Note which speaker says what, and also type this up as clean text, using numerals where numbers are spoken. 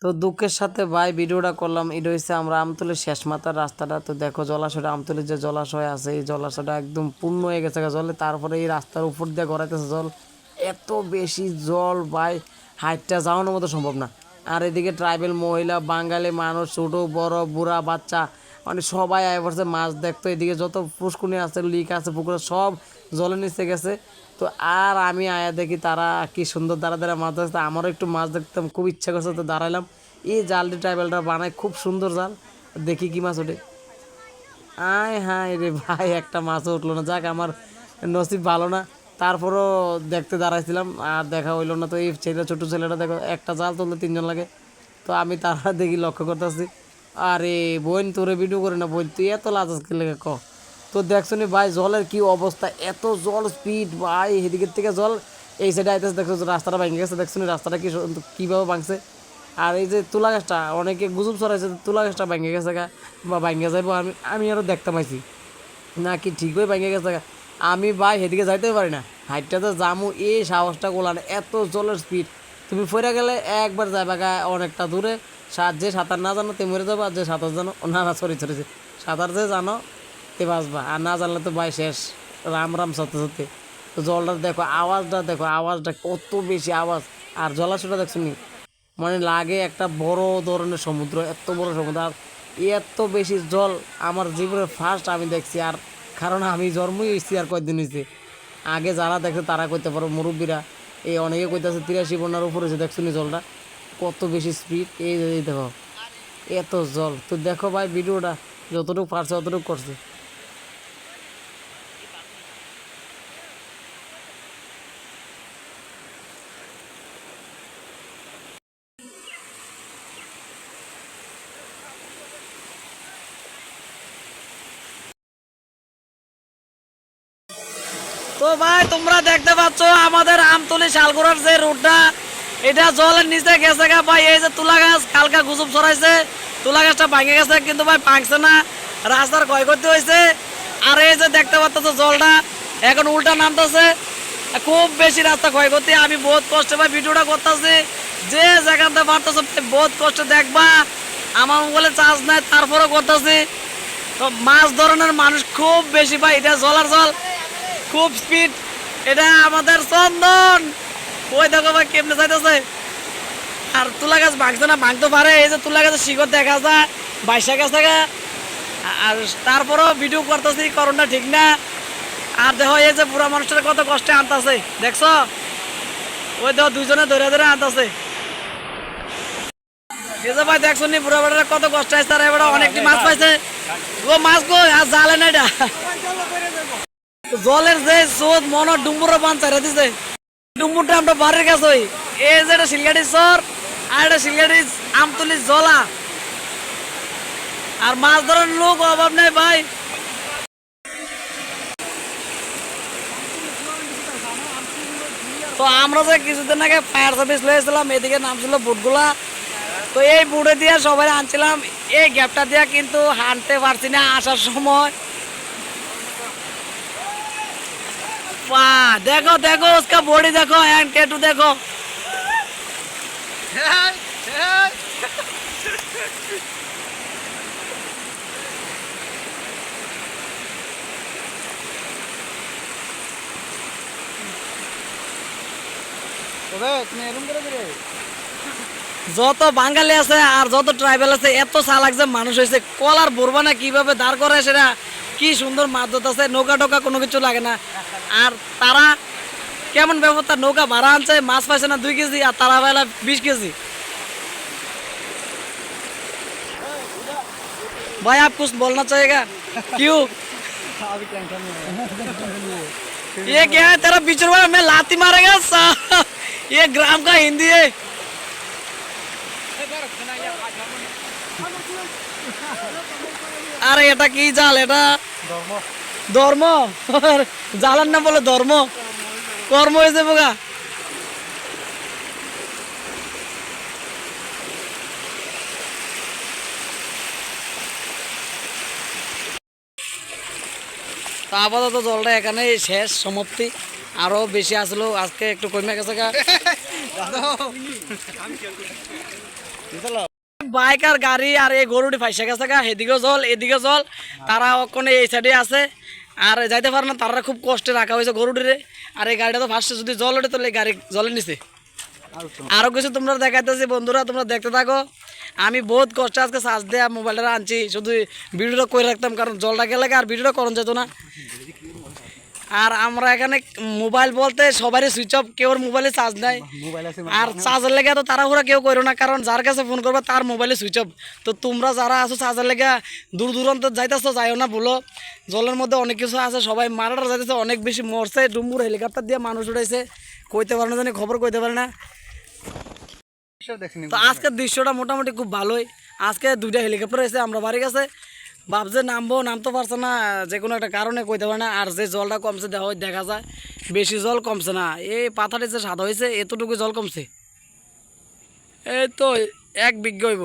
Speaker 1: তো দুঃখের সাথে ভাই ভিডিওটা করলাম, এটা হচ্ছে আমরা আমতলের শেষ মাথার রাস্তাটা। তো দেখো জলাশয়টা, আমতলের যে জলাশয় আছে এই জলাশয়টা একদম পূর্ণ হয়ে গেছে জলে। তারপরে এই রাস্তার উপর দিয়ে গড়াইতেছে জল, এত বেশি জল ভাই হাইটটা যাওয়ানোর মতো সম্ভব না। আর এদিকে ট্রাইবেল মহিলা, বাঙালি মানুষ, ছোটো বড় বুড়া বাচ্চা মানে সবাই আয় পড়ছে মাছ দেখতো। এদিকে যত পুষ্কুনি আছে, লিক আছে, পুকুরে সব জলের নিচে গেছে। তো আর আমি আয়া দেখি তারা কি সুন্দর দাঁড়া দাঁড়া মাছ ধরছে, আমারও একটু মাছ দেখতাম খুব ইচ্ছা করছে। তো দাঁড়ালাম, এই জালটি ট্রাইবেলটা বানায় খুব সুন্দর জাল, দেখি কি মাছ ওঠে। আয় হায় রে ভাই, একটা মাছও উঠলো না। যাক আমার নসিব ভালো না, তারপরও দেখতে দাঁড়াইছিলাম আর দেখা হইলো না। তো এই ছেলে, ছোটো ছেলেটা দেখো একটা জাল তুলতে 3 জন লাগে। তো আমি তারা দেখি লক্ষ্য করতেছি, আরে বোন তোরে ভিডিও করে না বোন, তুই এত লাজ আজকে লেগে ক। তো দেখছো নি ভাই জলের কি অবস্থা, এত জল স্পিড ভাই, এদিকের থেকে জল এই সাইডে আইতেছে। দেখছো রাস্তাটা ভেঙে গেছে, দেখছো নি রাস্তাটা কি কীভাবে ভাঙছে। আর এই যে তুলা গাছটা, অনেকে গুজব ছড়াইছে তুলা গাছটা ভেঙে গেছে গা বা ভেঙে যাবো, আমি আমি আরও দেখতে পাইছি না কি ঠিকই ভেঙে গেছে গা। আমি ভাই সেদিকে যাইতে পারি না, হাইটটাতে জামু এই সাহসটা গোলা না, এত জলের স্পিড। তুমি ফিরে গেলে একবার যাবে গা অনেকটা দূরে, যে সাঁতার না জানো তে মরে যাবো, আর যে সাঁতার জানো না না সরি সরি সাঁতার যে জানো তে বাঁচবা, আর না জানলে তো ভাই শেষ, রাম রাম সত্যি সত্যি। তো জলটা দেখো, আওয়াজটা দেখো, আওয়াজটা কত বেশি আওয়াজ। আর জলাশয়টা দেখছো নি, মানে লাগে একটা বড় ধরনের সমুদ্র, এত বড় সমুদ্র। আর এত বেশি জল আমার জীবনে ফার্স্ট আমি দেখছি। আর কারণ আমি জন্মই হয়েছি আর কয়েকদিন হয়েছে, আগে যারা দেখছে তারা কইতে পারো, মুরব্বীরা এই অনেকে কইতেছে 83 বন্যার উপরে হয়েছে। দেখছো নি জলটা কত বেশি স্পিড, এই দেখো এত জল। তো দেখো ভাই ভিডিওটা যতটুকু পারছে অতটুকু করছে। তো ভাই তোমরা দেখতে পাচ্ছ আমাদের আমতলী শালগোড়ার যে রোডটা, এটা জলের নিচে গেছে গা ভাই। এই যে তুলা গাছ কালকা গুজব ছড়াইছে, তুলা গাছটা ভাঙে গেছে কিন্তু ভাই ভাঙছে না, রাস্তার ক্ষয়ক্ষতি হয়েছে। আর এই যে দেখতে পাচ্ছ জলটা এখন উল্টা নামতেছে, খুব বেশি রাস্তা ক্ষয়ক্ষতি। আমি বহুত কষ্টে ভাই ভিডিওটা করতেছি, যে যেখানটা পারতেছে বহুত কষ্ট দেখবা, আমার মোবাইলে চার্জ নাই তারপরেও করতেছি। তো মাছ ধরনের মানুষ খুব বেশি ভাই, এটা জলার জল খুব স্পিড। এটা আমাদের চন্দন, ওই দেখো ভাই কেমনে যাইতেছে। আর তুলা গাছ ভাঙছে না, ভাঙতে পারে, এই যে তুলা গাছের শিকড় দেখা যায় বাইশা গেছে গা। আর তারপরও ভিডিও করতেছি, করোনা ঠিক না। আর দেখো এই যে বুড়া মানুষটা কত কষ্টে আনতেছে, দেখছো ওই দেখো দুইজনে ধরে ধরে আনতেছে। এই যে ভাই দেখছো নি বুড়া বেড়া কত কষ্ট আছে, তার এবার অনেকটি মাছ পাইছে। ও মাছ কই আর জালে না, এটা জলের যে স্রোত মনে ডুম্বুর পান চারা দিছে, ডুম্বুরটা আমরা বাড়ির কাছে ওই এই যে এটা শিলগাড়ি চর, আর এটা শিলগাড়ি আমতলি জলা। আর মাছ ধরার লোক অভাব নেই ভাই। তো আমরা যে কিছুদিন আগে ফায়ার সার্ভিস লয়েছিলাম, এদিকে নামছিল বুটগুলা। তো এই বুটে দিয়ে সবাই আনছিলাম, এই গ্যাপটা দিয়ে কিন্তু হাঁটতে পারছি না আসার সময়। देखो देखो उसका बॉडी देखो एंड टैटू देखो। যত বাঙালি আছে আর যত ট্রাইবেল আছে এত চালাক যে মানুষ হয়েছে, কলার ভরবা না কিভাবে দাঁড় করে সেটা কি সুন্দর মাছ আছে, নৌকা টোকা কোনো কিছু লাগে না। আর তারা কেমন ব্যবস্থা, নৌকা ভাড়া আনছে, মাছ পাইছে না 2 কেজি, আর তারা পাইলা 20 কেজি। भाई आप कुछ बोलना चाहेगा? क्यों? ये क्या है तेरा बिचरवा में लाती मारेगा ये ग्राम का हिंदी है। अरे এটা কি জাল, এটা ধর্ম জালার নাম বলে ধর্ম, কর্ম হয়েছে বোকা। তো আপাতত জলটা এখানে শেষ সমাপ্তি, আরো বেশি আসলো আজকে একটু কমে গেছে গা।
Speaker 2: বাইক আর গাড়ি আর এই গরুটি ফাইসে গেছে গা, এদিকেও জল এদিকে জল, তারা ওখানে এই সাইডে আছে আর যাইতে পারে না, তারা খুব কষ্টে রাখা হয়েছে গরুটিরে। আর এই গাড়িটা তো ফার্স্টে যদি জল ওঠে তাহলে এই গাড়ি জলের নিচে। আরও কিছু তোমরা দেখাইতেছি বন্ধুরা, তোমরা দেখতে থাকো। আমি বহুত কষ্টে আজকে চার্জ দেওয়া মোবাইলটা আনছি, শুধু ভিডিওটা করে রাখতাম কারণ জলটা গেলে আর ভিডিওটা করণ যেত না। আর আমরা এখানে মোবাইল বলতে সবারই সুইচ অফ, কেউ মোবাইলে চার্জ নাই। আর চার্জের লেগে তো তাড়াহুড়া কেউ করো না, কারণ যার কাছে ফোন করবে তার মোবাইলে সুইচ অফ। তো তোমরা যারা আছো চার্জের লেগে দূর দূরান্ত যাইতেছো যাইও না বলো, জলের মধ্যে অনেক কিছু আছে, সবাই মারাটা যাইতেছে, অনেক বেশি মরছে। ডুম্বুর হেলিকপ্টার দিয়ে মানুষ উঠাইছে, কইতে পারে না জানি, খবর কইতে পারে না। তো আজকের দৃশ্যটা মোটামুটি খুব ভালোই। আজকে 2টা হেলিকপ্টার এসে আমরা বাড়ি গেছে, ভাবছে নামবো, নামতে পারছে না, যে কোনো একটা কারণে কইতে পারে না। আর যে জলটা কমছে দেখা যায়, বেশি জল কমছে না, এই পাথাটি যে সাদা হয়েছে এতটুকু জল কমছে, এই তো 1 বিঘা হইব।